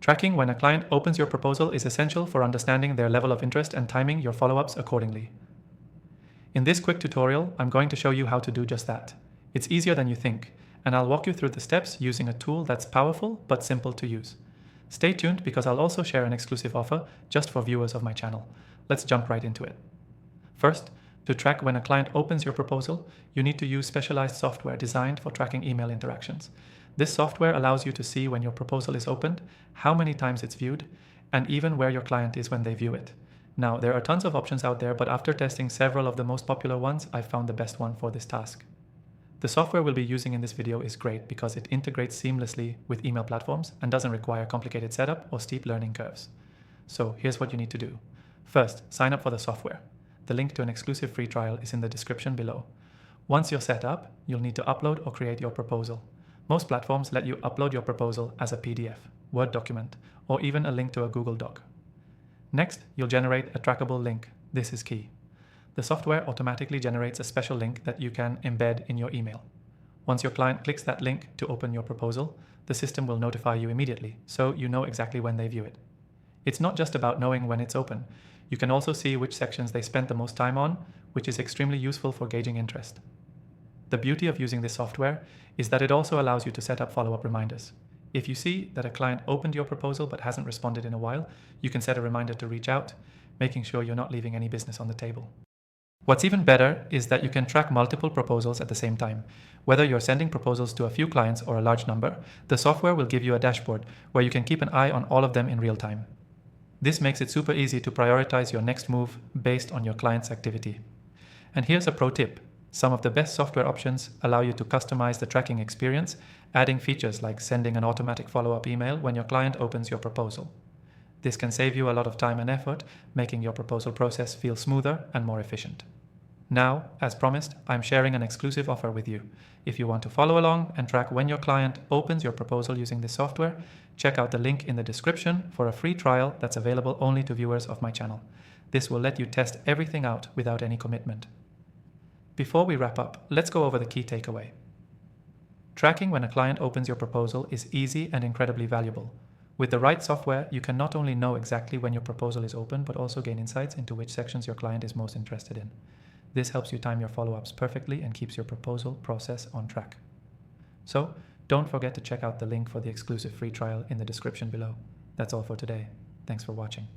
Tracking when a client opens your proposal is essential for understanding their level of interest and timing your follow-ups accordingly. In this quick tutorial, I'm going to show you how to do just that. It's easier than you think, and I'll walk you through the steps using a tool that's powerful but simple to use. Stay tuned because I'll also share an exclusive offer just for viewers of my channel. Let's jump right into it. First, to track when a client opens your proposal, you need to use specialized software designed for tracking email interactions. This software allows you to see when your proposal is opened, how many times it's viewed, and even where your client is when they view it. Now, there are tons of options out there, but after testing several of the most popular ones, I found the best one for this task. The software we'll be using in this video is great because it integrates seamlessly with email platforms and doesn't require complicated setup or steep learning curves. So here's what you need to do. First, sign up for the software. The link to an exclusive free trial is in the description below. Once you're set up, you'll need to upload or create your proposal. Most platforms let you upload your proposal as a PDF, Word document, or even a link to a Google Doc. Next, you'll generate a trackable link. This is key. The software automatically generates a special link that you can embed in your email. Once your client clicks that link to open your proposal, the system will notify you immediately, so you know exactly when they view it. It's not just about knowing when it's open. You can also see which sections they spent the most time on, which is extremely useful for gauging interest. The beauty of using this software is that it also allows you to set up follow-up reminders. If you see that a client opened your proposal but hasn't responded in a while, you can set a reminder to reach out, making sure you're not leaving any business on the table. What's even better is that you can track multiple proposals at the same time. Whether you're sending proposals to a few clients or a large number, the software will give you a dashboard where you can keep an eye on all of them in real time. This makes it super easy to prioritize your next move based on your client's activity. And here's a pro tip. Some of the best software options allow you to customize the tracking experience, adding features like sending an automatic follow-up email when your client opens your proposal. This can save you a lot of time and effort, making your proposal process feel smoother and more efficient. Now, as promised, I'm sharing an exclusive offer with you. If you want to follow along and track when your client opens your proposal using this software, check out the link in the description for a free trial that's available only to viewers of my channel. This will let you test everything out without any commitment. Before we wrap up, let's go over the key takeaway. Tracking when a client opens your proposal is easy and incredibly valuable. With the right software, you can not only know exactly when your proposal is open, but also gain insights into which sections your client is most interested in. This helps you time your follow-ups perfectly and keeps your proposal process on track. So, don't forget to check out the link for the exclusive free trial in the description below. That's all for today. Thanks for watching.